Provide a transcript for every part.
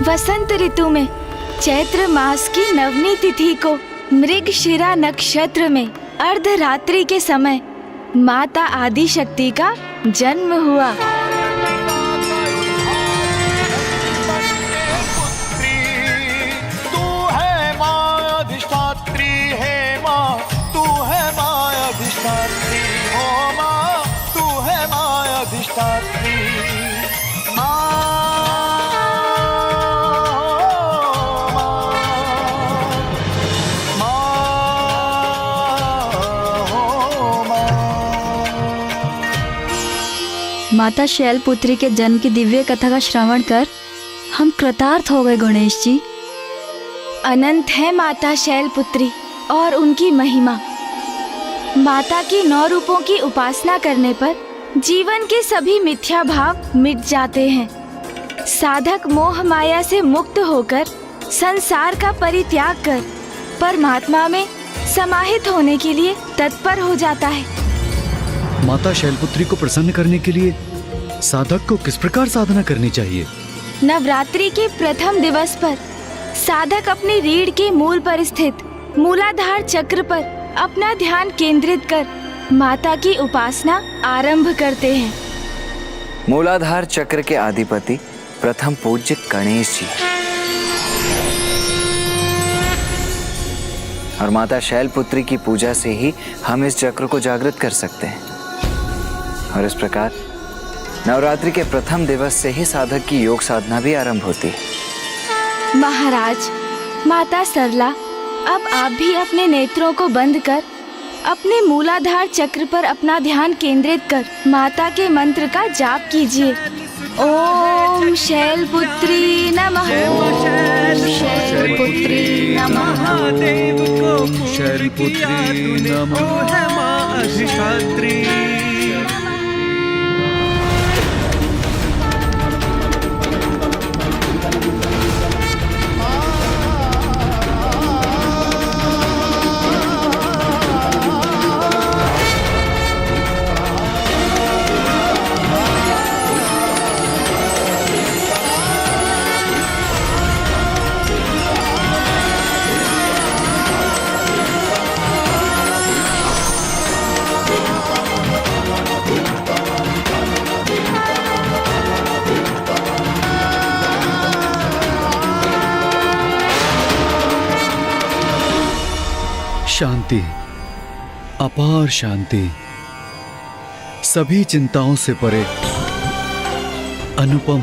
वसंत ऋतु में चैत्र मास की नवमी तिथि को मृगशिरा नक्षत्र में अर्धरात्रि के समय माता आदि शक्ति का जन्म हुआ। माता शैलपुत्री के जन्म की दिव्य कथा का श्रवण कर हम कृतार्थ हो गए गणेश जी। अनंत है माता शैलपुत्री और उनकी महिमा। माता की 9 रूपों की उपासना करने पर जीवन के सभी मिथ्या भाव मिट जाते हैं। साधक मोह माया से मुक्त होकर संसार का परित्याग कर परमात्मा में समाहित होने के लिए तत्पर हो जाता है। माता शैलपुत्री को प्रसन्न करने के लिए साधक को किस प्रकार साधना करनी चाहिए? नवरात्रि के प्रथम दिवस पर साधक अपनी रीढ़ के मूल पर स्थित मूलाधार चक्र पर अपना ध्यान केंद्रित कर माता की उपासना आरंभ करते हैं। मूलाधार चक्र के अधिपति प्रथम पूज्य गणेश जी और माता शैलपुत्री की पूजा से ही हम इस चक्र को जागृत कर सकते हैं और इस प्रकार नवरात्रि के प्रथम दिवस से ही साधक की योग साधना भी आरंभ होती है। महाराज, माता सरला, अब आप भी अपने नेत्रों को बंद कर अपने मूलाधार चक्र पर अपना ध्यान केंद्रित कर माता के मंत्र का जाप कीजिए। ओम शैलपुत्री नमः, शैलपुत्री नमः, शैलपुत्री नमः। शांति, अपार शांति, सभी चिंताओं से परे, अनुपम,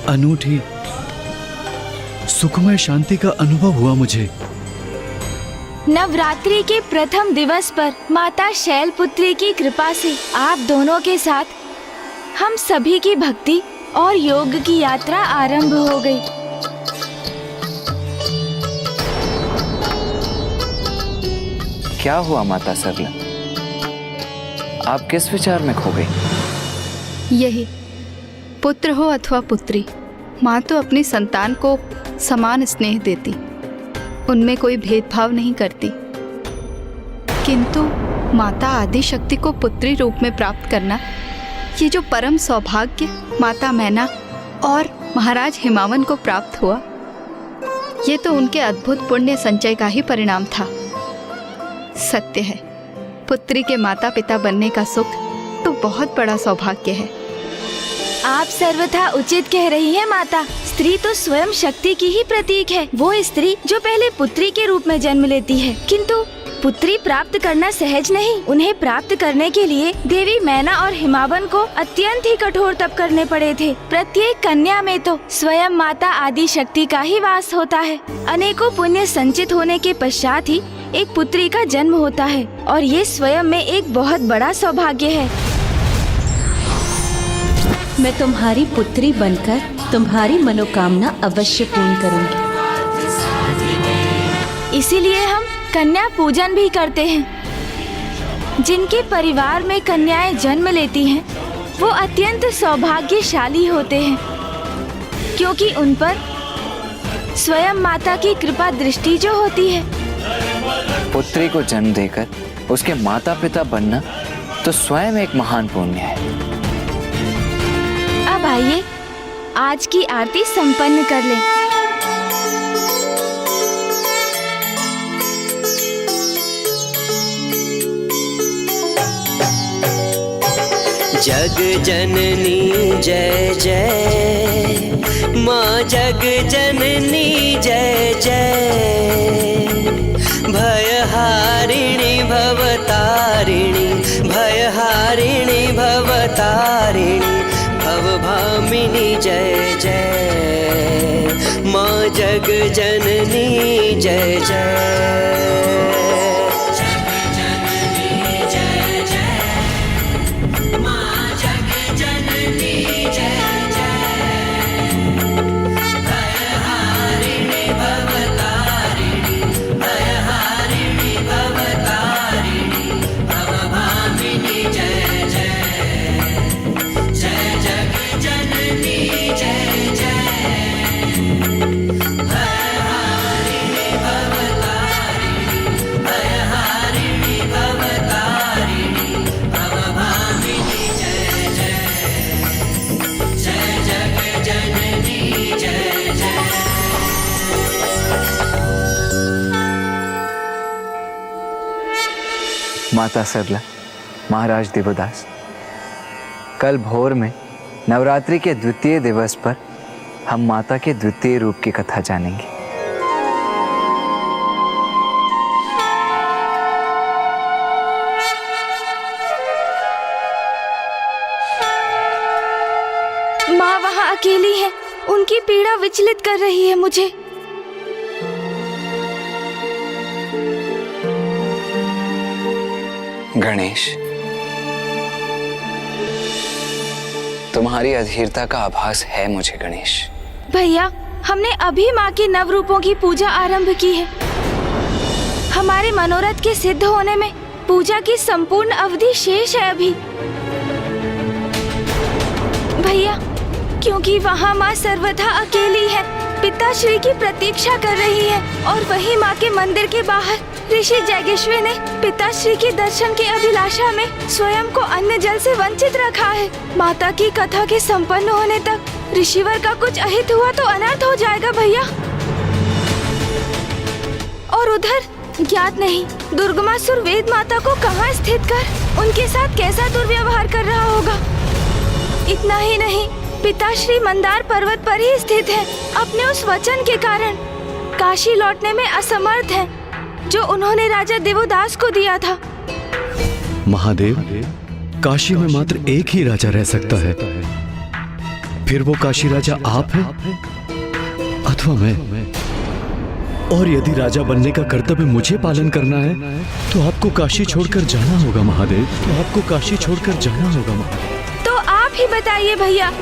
अनूठी, सुखमय शांति का अनुभव हुआ मुझे। नवरात्रि के प्रथम दिवस पर माता शैलपुत्री की कृपा से आप दोनों के साथ हम सभी की भक्ति और योग की यात्रा आरंभ हो गई। क्या हुआ माता सरला? आप किस विचार में खो गई? यही, पुत्र हो अथवा पुत्री, माँ तो अपनी संतान को समान स्नेह देती, उनमें कोई भेदभाव नहीं करती। किंतु माता आदि शक्ति को पुत्री रूप में प्राप्त करना, ये जो परम सौभाग्य माता मैना और महाराज हिमावन को प्राप्त हुआ, ये तो उनके अद्भुत पुण्य संचय का ही परिणाम था। सत्य है, पुत्री के माता पिता बनने का सुख तो बहुत बड़ा सौभाग्य है। आप सर्वथा उचित कह रही हैं माता। स्त्री तो स्वयं शक्ति की ही प्रतीक है। वो स्त्री जो पहले पुत्री के रूप में जन्म लेती है, किंतु पुत्री प्राप्त करना सहज नहीं। उन्हें प्राप्त करने के लिए देवी मैना और हिमावन को अत्यंत ही कठोर तप करने पड़े थे। प्रत्येक कन्या में तो स्वयं माता आदि शक्ति का ही वास होता है। अनेकों पुण्य संचित होने के पश्चात ही एक पुत्री का जन्म होता है और ये स्वयं में एक बहुत बड़ा सौभाग्य है। मैं तुम्हारी पुत्री बनकर तुम्हारी मनोकामना अवश्य पूर्ण करूंगी। इसीलिए हम कन्या पूजन भी करते हैं। जिनके परिवार में कन्याएं जन्म लेती हैं, वो अत्यंत सौभाग्यशाली होते हैं, क्योंकि उन पर स्वयं माता की कृपा दृष्टि जो होती है। पुत्री को जन्म देकर उसके माता पिता बनना तो स्वयं एक महान पुण्य है। अब आइए आज की आरती संपन्न कर लें। जग जननी जय जय, माँ जग जननी जय जय। भयहारिणी भवतारिणी, भयहारिणी भवतारिणी, भवभामिनी जय जय। माँ जग जननी जय जय। माता सरला, महाराज देवोदास, कल भोर में नवरात्रि के द्वितीय दिवस पर हम माता के द्वितीय रूप की कथा जानेंगे। माँ वहाँ अकेली है, उनकी पीड़ा विचलित कर रही है मुझे। गणेश, तुम्हारी अधीरता का आभास है मुझे गणेश। भैया, हमने अभी माँ के नव रूपों की पूजा आरंभ की है। हमारे मनोरथ के सिद्ध होने में पूजा की संपूर्ण अवधि शेष है अभी। भैया, क्योंकि वहाँ माँ सर्वथा अकेली है, पिताश्री की प्रतीक्षा कर रही है और वही माँ के मंदिर के बाहर ऋषि जैगेश्वर ने पिताश्री के दर्शन की अभिलाषा में स्वयं को अन्न जल से वंचित रखा है। माता की कथा के संपन्न होने तक ऋषिवर का कुछ अहित हुआ तो अनर्थ हो जाएगा भैया। और उधर ज्ञात नहीं दुर्गमासुर वेद माता को कहाँ स्थित कर उनके साथ कैसा दुर्व्यवहार कर रहा होगा। इतना ही नहीं, पिताश्री मंदार पर्वत पर ही स्थित है, अपने उस वचन के कारण काशी लौटने में असमर्थ है जो उन्होंने राजा देवोदास को दिया था। महादेव, काशी में मात्र एक ही राजा रह सकता है। फिर वो काशी राजा आप हैं अथवा मैं। और यदि राजा बनने का कर्तव्य मुझे पालन करना है तो आपको काशी छोड़कर जाना होगा महादेव, तो आपको काशी छोड़कर जाना होगा महादेव। तो आप ही बताइए भैया,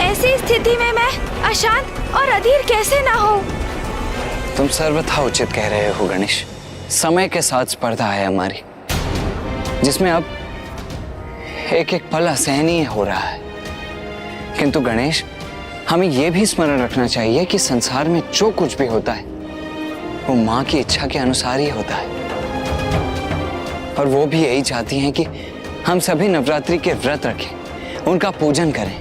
ऐसी स्थिति में मैं अशांत और अधीर कैसे ना हो। तुम सर्वथा उचित कह रहे हो गणेश। समय के साथ स्पर्धा है हमारी, जिसमें अब एक एक पल असहनीय हो रहा है। किंतु गणेश, हमें यह भी स्मरण रखना चाहिए कि संसार में जो कुछ भी होता है वो माँ की इच्छा के अनुसार ही होता है। और वो भी यही चाहती हैं कि हम सभी नवरात्रि के व्रत रखें, उनका पूजन करें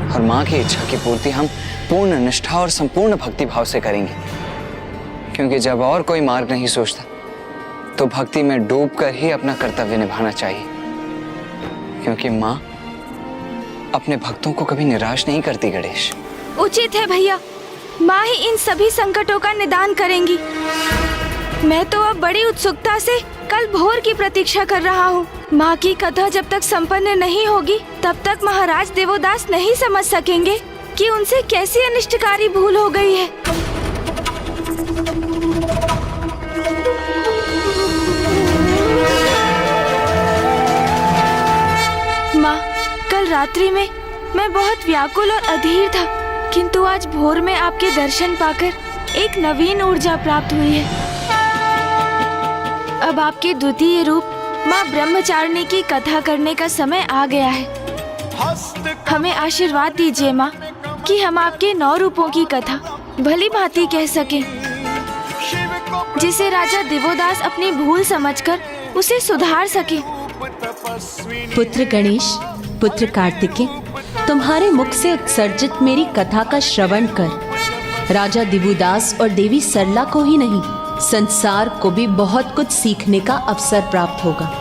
और माँ की इच्छा की पूर्ति हम पूर्ण निष्ठा और संपूर्ण भक्ति भाव से करेंगे। क्योंकि जब और कोई मार्ग नहीं सोचता तो भक्ति में डूबकर ही अपना कर्तव्य निभाना चाहिए। क्योंकि माँ अपने भक्तों को कभी निराश नहीं करती गणेश। उचित है भैया, माँ ही इन सभी संकटों का निदान करेंगी। मैं तो अब बड़ी उत्सुकता से कल भोर की प्रतीक्षा कर रहा हूँ। माँ की कथा जब तक संपन्न नहीं होगी तब तक महाराज देवोदास नहीं समझ सकेंगे कि उनसे कैसी अनिष्टकारी भूल हो गई है। माँ, कल रात्रि में मैं बहुत व्याकुल और अधीर था, किंतु आज भोर में आपके दर्शन पाकर एक नवीन ऊर्जा प्राप्त हुई है। अब आपके द्वितीय रूप माँ ब्रह्मचारिणी की कथा करने का समय आ गया है। हमें आशीर्वाद दीजिए माँ कि हम आपके 9 रूपों की कथा भली भांति कह सकें, जिसे राजा देवोदास अपनी भूल समझकर उसे सुधार सके। पुत्र गणेश, पुत्र कार्तिकेय, तुम्हारे मुख से उत्सर्जित मेरी कथा का श्रवण कर राजा दिवुदास और देवी सरला को ही नहीं, संसार को भी बहुत कुछ सीखने का अवसर प्राप्त होगा।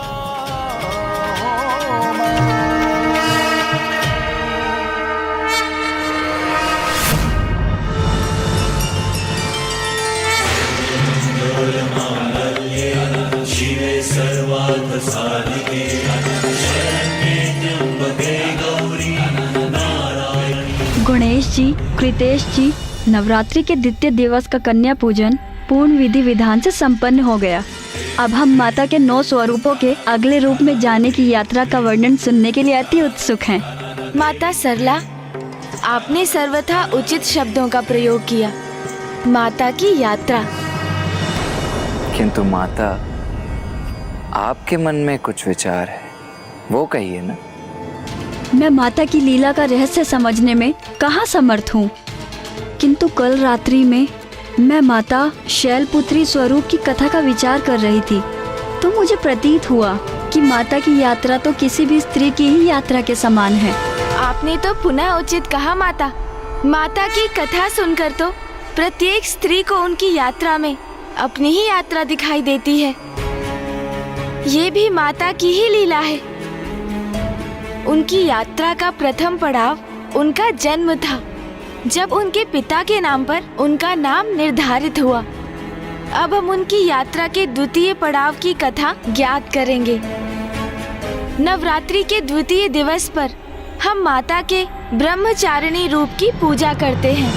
गणेश जी, कृतेश जी, नवरात्रि के द्वितीय दिवस का कन्या पूजन पूर्ण विधि विधान से संपन्न हो गया। अब हम माता के 9 स्वरूपों के अगले रूप में जाने की यात्रा का वर्णन सुनने के लिए अति उत्सुक हैं। माता सरला, आपने सर्वथा उचित शब्दों का प्रयोग किया। माता की यात्रा। किंतु माता, आपके मन में कुछ विचार है, वो कहिए ना। मैं माता की लीला का रहस्य समझने में कहाँ समर्थ हूँ, किंतु कल रात्रि में मैं माता शैलपुत्री स्वरूप की कथा का विचार कर रही थी, तो मुझे प्रतीत हुआ कि माता की यात्रा तो किसी भी स्त्री की ही यात्रा के समान है। आपने तो पुनः उचित कहा माता। माता की कथा सुनकर तो प्रत्येक स्त्री को उनकी यात्रा में अपनी ही यात्रा दिखाई देती है। ये भी माता की ही लीला है। उनकी यात्रा का प्रथम पड़ाव उनका जन्म था, जब उनके पिता के नाम पर उनका नाम निर्धारित हुआ। अब हम उनकी यात्रा के द्वितीय पड़ाव की कथा ज्ञात करेंगे। नवरात्रि के द्वितीय दिवस पर हम माता के ब्रह्मचारिणी रूप की पूजा करते हैं।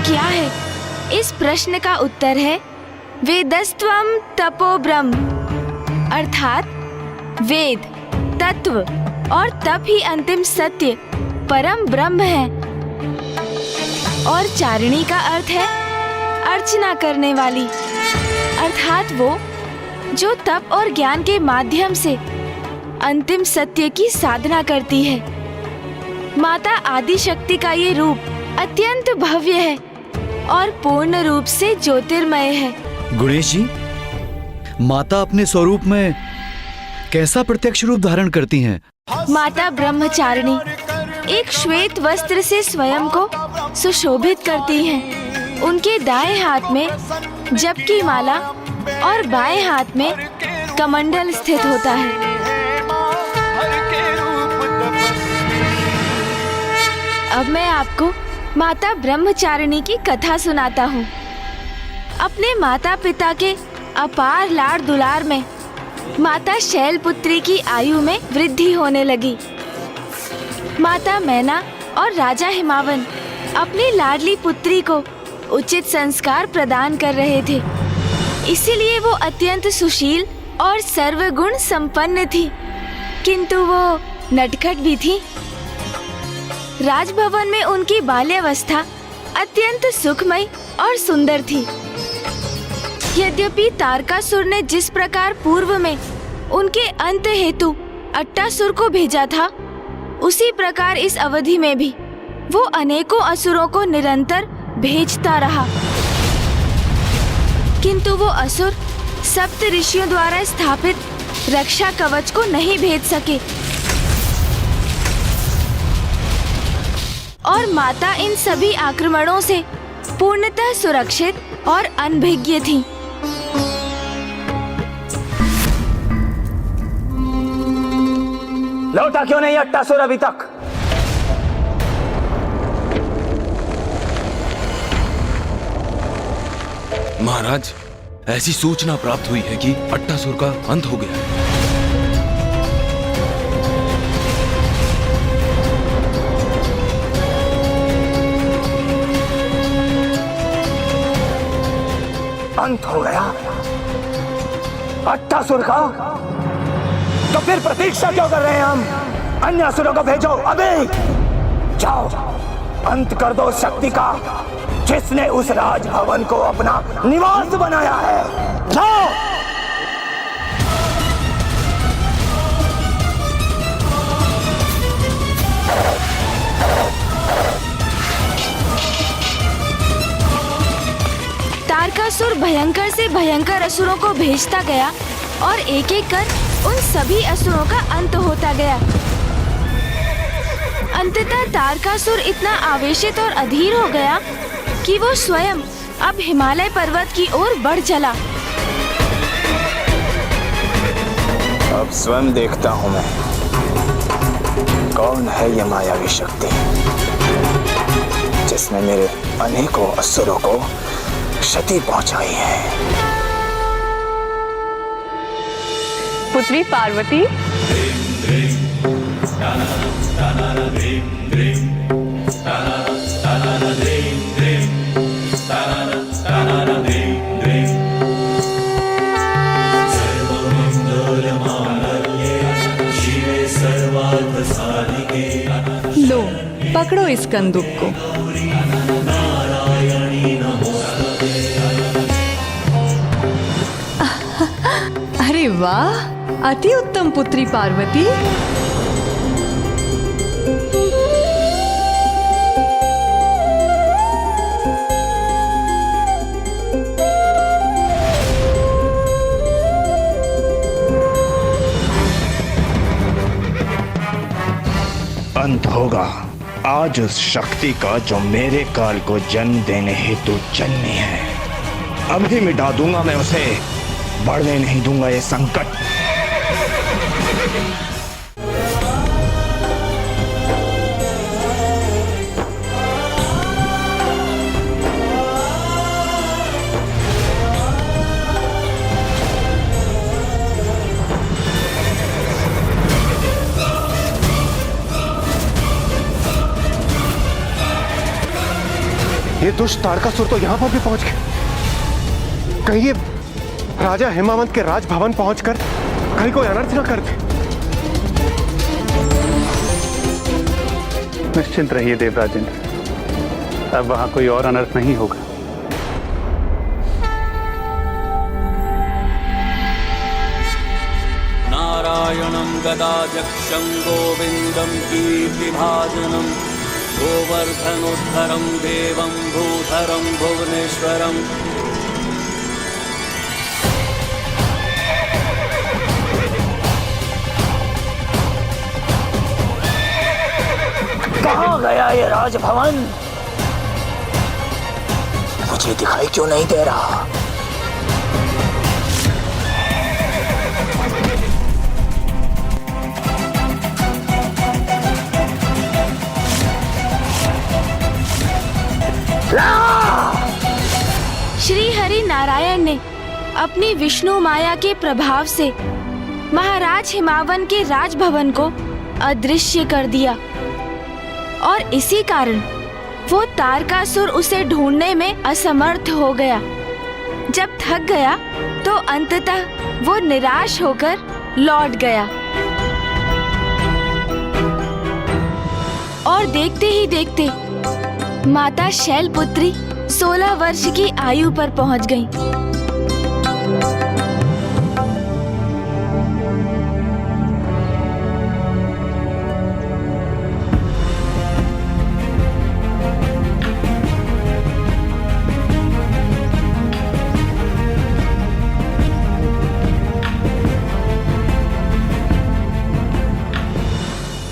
क्या है? इस प्रश्न का उत्तर है वेदस्त्वम तपो ब्रह्म, अर्थात वेद, तत्व और तप ही अंतिम सत्य परम ब्रह्म है। और चारिणी का अर्थ है अर्चना करने वाली, अर्थात वो जो तप और ज्ञान के माध्यम से अंतिम सत्य की साधना करती है। माता आदि शक्ति का ये रूप अत्यंत भव्य है और पूर्ण रूप से ज्योतिर्मय है। गणेश जी, माता अपने स्वरूप में कैसा प्रत्यक्ष रूप धारण करती हैं? माता ब्रह्मचारिणी एक श्वेत वस्त्र से स्वयं को सुशोभित करती हैं। उनके दाएं हाथ में जप की माला और बाएं हाथ में कमंडल स्थित होता है। अब मैं आपको माता ब्रह्मचारिणी की कथा सुनाता हूँ। अपने माता पिता के अपार लाड़ दुलार में माता शैलपुत्री की आयु में वृद्धि होने लगी। माता मैना और राजा हिमावन अपनी लाडली पुत्री को उचित संस्कार प्रदान कर रहे थे, इसीलिए वो अत्यंत सुशील और सर्वगुण संपन्न थी, किंतु वो नटखट भी थी। राजभवन में उनकी बाल्यावस्था अत्यंत सुखमय और सुंदर थी। यद्यपि तारकासुर ने जिस प्रकार पूर्व में उनके अंत हेतु अट्टासुर को भेजा था, उसी प्रकार इस अवधि में भी वो अनेकों असुरों को निरंतर भेजता रहा, किंतु वो असुर सप्त ऋषियों द्वारा स्थापित रक्षा कवच को नहीं भेज सके और माता इन सभी आक्रमणों से पूर्णतः सुरक्षित और अनभिज्ञ थी। लौटा क्यों नहीं अट्टासुर अभी तक? महाराज, ऐसी सूचना प्राप्त हुई है कि अट्टासुर का अंत हो गया है। अंत हो गया अट्टासुर का? तो फिर प्रतीक्षा क्यों कर रहे हैं हम? अन्य असुरों को भेजो, अभी जाओ अंत कर दो शक्ति का, जिसने उस राजभवन को अपना निवास बनाया है। जाओ। तारकासुर भयंकर से भयंकर असुरों को भेजता गया और एक एक कर उन सभी असुरों का अंत होता गया। अंततः तारकासुर इतना आवेशित और अधीर हो गया कि वो स्वयं अब हिमालय पर्वत की ओर बढ़ चला। अब स्वयं देखता हूं मैं, कौन है ये मायावी शक्ति जिसने मेरे अनेकों असुरों को क्षति पहुंचाई है। पुत्री पार्वती, लो पकड़ो इस कंदूक को। अरे वाह, अति उत्तम पुत्री पार्वती। अंत होगा आज उस शक्ति का जो मेरे काल को जन्म देने हेतु जन्मी है। अभी मिटा दूंगा मैं उसे, बढ़ने नहीं दूंगा ये संकट। ये दुष्ट तारकासुर तो यहाँ पर भी पहुंच गए। कहीं ये राजा हिमावंत के राजभवन पहुंचकर कहीं कोई अनर्थ न कर दे। निश्चिंत रहिए देवराजेंद्र, अब वहां कोई और अनर्थ नहीं होगा। नारायणं गदाध्यक्षं गोविंदं कीर्तिभाजनं गोवर्धनोद्धरं देवं भूधरं भुवनेश्वरम्। कहाँ गया ये राजभवन? मुझे दिखाई क्यों नहीं दे रहा? श्री हरि नारायण ने अपनी विष्णु माया के प्रभाव से महाराज हिमावन के राजभवन को अदृश्य कर दिया और इसी कारण वो तारकासुर उसे ढूंढने में असमर्थ हो गया। जब थक गया तो अंततः वो निराश होकर लौट गया और देखते ही देखते माता शैलपुत्री 16 वर्ष की आयु पर पहुंच गई।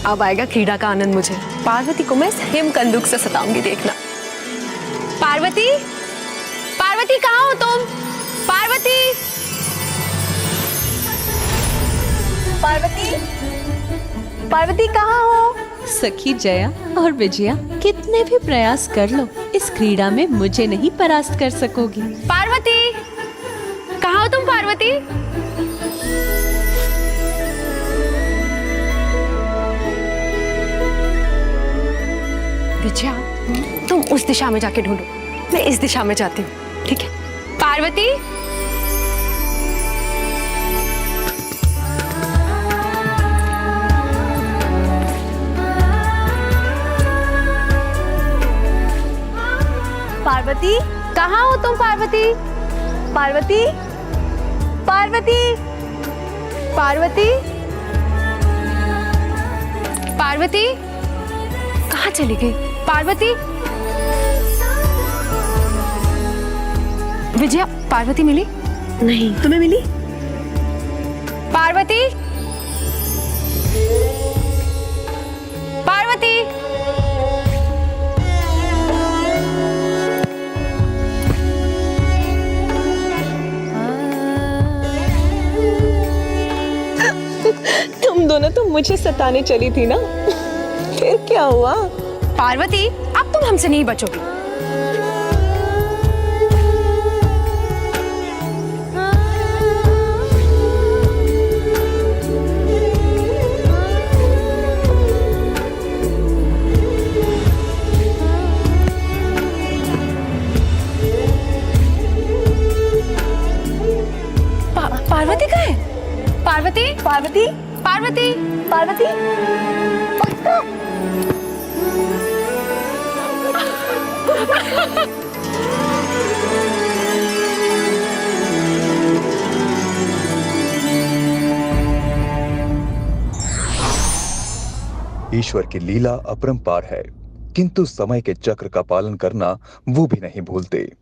अब आएगा क्रीड़ा का आनंद मुझे। पार्वती को मैं हिम कंदूक से सताऊंगी, देखना। पार्वती, पार्वती कहाँ हो तुम? पार्वती, पार्वती, पार्वती कहाँ हो? सखी जया और विजया कितने भी प्रयास कर लो, इस क्रीड़ा में मुझे नहीं परास्त कर सकोगी। पार्वती, कहाँ हो तुम? पार्वती, विजया तुम उस दिशा में जाके ढूंढो, मैं इस दिशा में जाती हूँ, ठीक है? पार्वती, पार्वती, कहाँ हो तुम पार्वती? पार्वती, पार्वती, पार्वती, पार्वती, कहाँ चली गई पार्वती? विजया, पार्वती मिली? नहीं। तुम्हें मिली? पार्वती, पार्वती, तुम दोनों तो मुझे सताने चली थी ना, फिर क्या हुआ? पार्वती, अब तुम हमसे नहीं बचोगी। पार्वती कहाँ है? पार्वती, पार्वती, पार्वती, पार्वती, ईश्वर की लीला अपरंपार है, किंतु समय के चक्र का पालन करना वो भी नहीं भूलते।